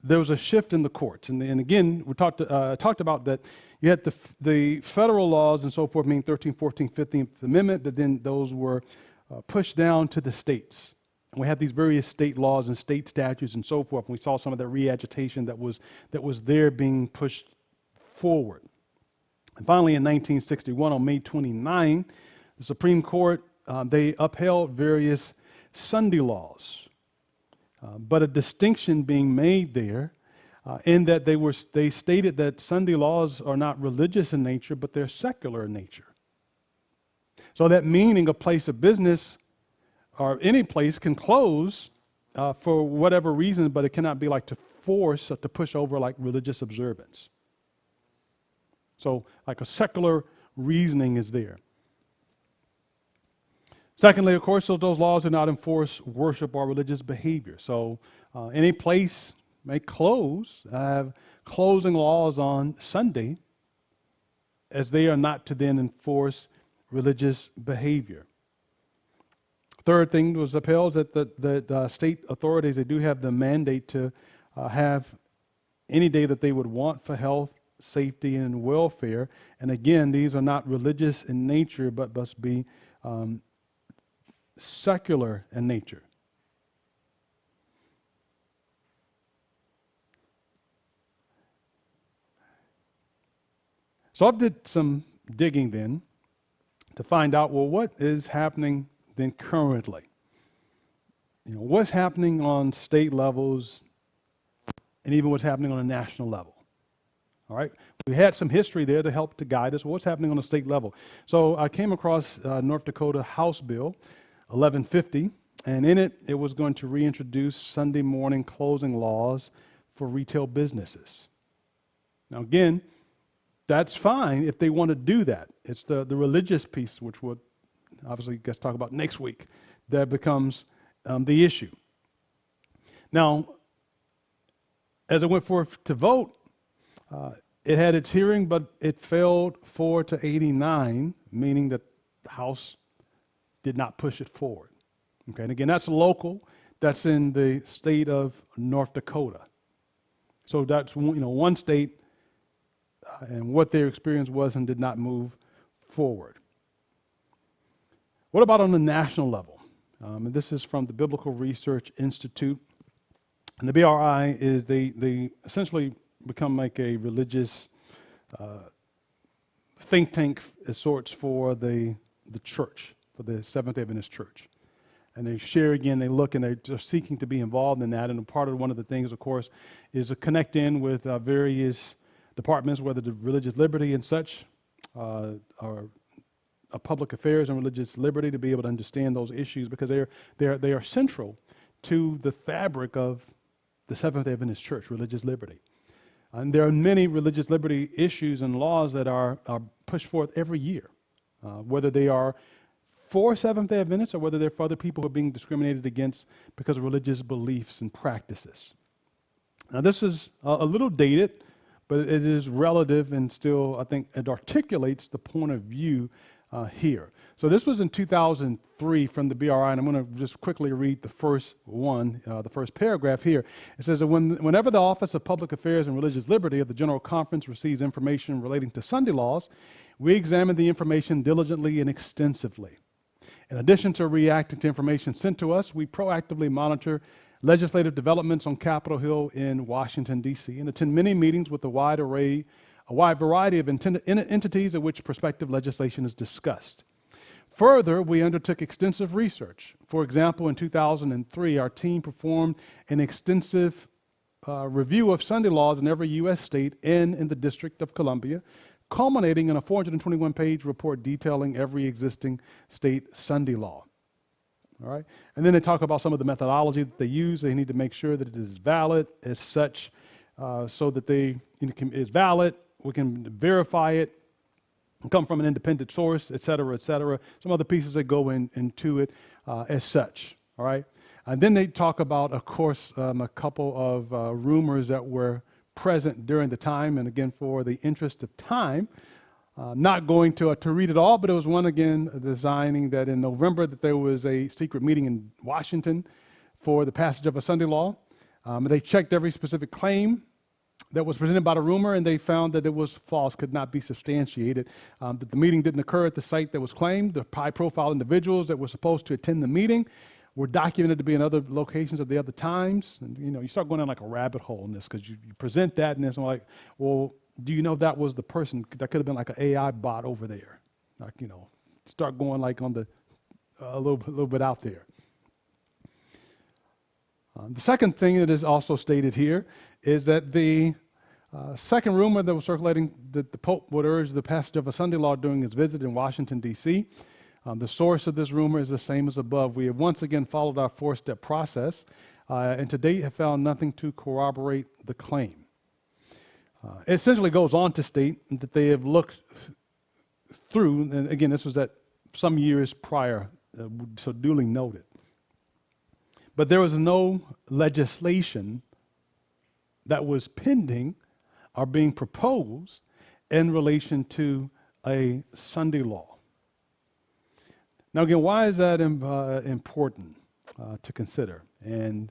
[SPEAKER 1] there was a shift in the courts. And again, we talked about that you had the federal laws and so forth, meaning 13th, 14th, 15th Amendment, but then those were pushed down to the states. And we had these various state laws and state statutes and so forth. And we saw some of that re-agitation that was there being pushed forward. And finally, in 1961, on May 29, the Supreme Court, they upheld various Sunday laws. But a distinction being made there in that they stated that Sunday laws are not religious in nature, but they're secular in nature. So that meaning a place of business or any place can close for whatever reason, but it cannot be like to force or to push over like religious observance. So like a secular reasoning is there. Secondly, of course, those laws do not enforce worship or religious behavior. So any place may close, have closing laws on Sunday, as they are not to then enforce religious behavior. Third thing was upheld that the state authorities, they do have the mandate to have any day that they would want for health, safety, and welfare. And again, these are not religious in nature, but must be secular in nature. So I did some digging then to find out, well, what is happening then currently? What's happening on state levels and even what's happening on a national level? All right, we had some history there to help to guide us. What's happening on the state level? So I came across North Dakota House Bill 1150, and in it, it was going to reintroduce Sunday morning closing laws for retail businesses. Now again, that's fine if they want to do that. It's the religious piece, which we'll obviously let's talk about next week, that becomes the issue. Now, as it went forth to vote, it had its hearing, but it failed 4-89, meaning that the House did not push it forward. Okay, and again, that's local. That's in the state of North Dakota. So that's one state and what their experience was and did not move forward. What about on the national level? And this is from the Biblical Research Institute. And the BRI is they essentially become like a religious think tank of sorts for the church, for the Seventh-day Adventist Church. And they share again, they look, and they're seeking to be involved in that. And part of one of the things, of course, is to connect in with various departments, whether the religious liberty and such, or public affairs and religious liberty, to be able to understand those issues, because they are central to the fabric of the Seventh-day Adventist Church, religious liberty. And there are many religious liberty issues and laws that are pushed forth every year, whether they are for Seventh-day Adventists or whether they're for other people who are being discriminated against because of religious beliefs and practices. Now, this is a little dated, but it is relative, and still, I think, it articulates the point of view here. So this was in 2003 from the BRI, and I'm going to just quickly read the first one, the first paragraph here. It says that whenever the Office of Public Affairs and Religious Liberty of the General Conference receives information relating to Sunday laws, we examine the information diligently and extensively. In addition to reacting to information sent to us, we proactively monitor legislative developments on Capitol Hill in Washington, D.C., and attend many meetings with a wide variety of entities at which prospective legislation is discussed. Further, we undertook extensive research. For example, in 2003, our team performed an extensive review of Sunday laws in every U.S. state and in the District of Columbia, culminating in a 421-page report detailing every existing state Sunday law. All right, and then they talk about some of the methodology that they use. They need to make sure that it is valid. As such, so that is valid. We can verify it, come from an independent source, et cetera, et cetera. Some other pieces that go into it as such, all right? And then they talk about, of course, a couple of rumors that were present during the time, and again, for the interest of time, not going to read it all, but it was one, again, designing that in November that there was a secret meeting in Washington for the passage of a Sunday law. They checked every specific claim that was presented by the rumor, and they found that it was false, could not be substantiated, that the meeting didn't occur at the site that was claimed. The high-profile individuals that were supposed to attend the meeting were documented to be in other locations at the other times. And, you start going down like a rabbit hole in this, because you present that, and it's like, well, do you know that was the person? That could have been like an AI bot over there. Like, start going like on a little bit out there. The second thing that is also stated here is that the second rumor that was circulating that the Pope would urge the passage of a Sunday law during his visit in Washington, D.C. The source of this rumor is the same as above. We have once again followed our four-step process, and to date have found nothing to corroborate the claim. It essentially goes on to state that they have looked through, and again, this was at some years prior, so duly noted. But there was no legislation that was pending or being proposed in relation to a Sunday law. Now again, why is that important to consider? And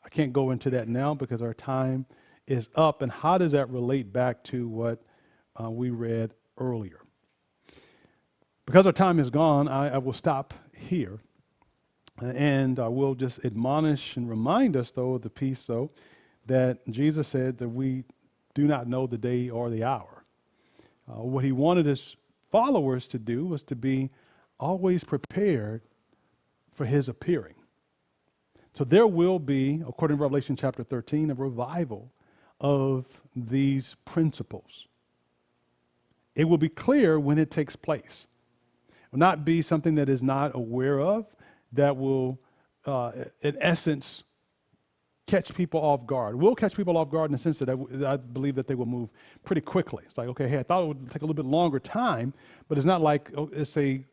[SPEAKER 1] I can't go into that now because our time is up. And how does that relate back to what we read earlier? Because our time is gone, I will stop here. And I will just admonish and remind us, though, of the piece, though, that Jesus said that we do not know the day or the hour. What he wanted his followers to do was to be always prepared for his appearing. So there will be, according to Revelation chapter 13, a revival of these principles. It will be clear when it takes place. It will not be something that is not aware of, that will, in essence, catch people off guard. We'll catch people off guard in the sense that I believe that they will move pretty quickly. It's like, okay, hey, I thought it would take a little bit longer time, but it's not like it's a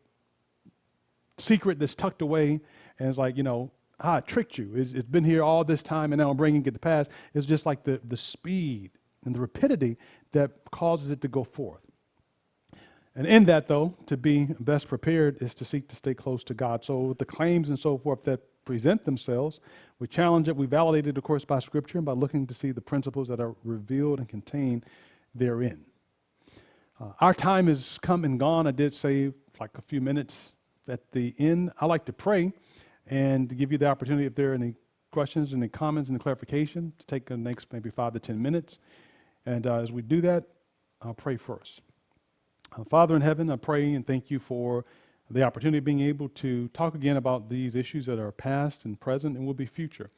[SPEAKER 1] secret that's tucked away and it's like, I tricked you. It's been here all this time and now I'm bringing it to pass. It's just like the speed and the rapidity that causes it to go forth. And in that, though, to be best prepared is to seek to stay close to God. So with the claims and so forth that present themselves, we challenge it. We validate it, of course, by Scripture and by looking to see the principles that are revealed and contained therein. Our time has come and gone. I did say like a few minutes at the end. I like to pray and to give you the opportunity, if there are any questions, any comments, any clarification, to take the next maybe 5 to 10 minutes. And as we do that, I'll pray first. Father in heaven, I pray and thank you for the opportunity of being able to talk again about these issues that are past and present and will be future.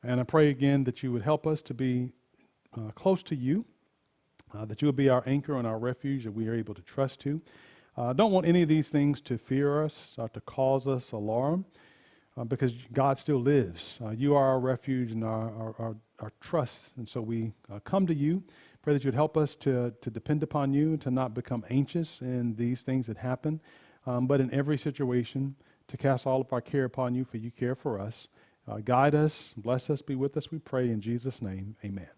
[SPEAKER 1] And I pray again that you would help us to be close to you, that you would be our anchor and our refuge that we are able to trust to. I don't want any of these things to fear us or to cause us alarm, because God still lives. You are our refuge and our trust. And so we come to you. Pray that you would help us to depend upon you and to not become anxious in these things that happen, but in every situation to cast all of our care upon you, for you care for us. Guide us, bless us, be with us, we pray in Jesus' name, amen.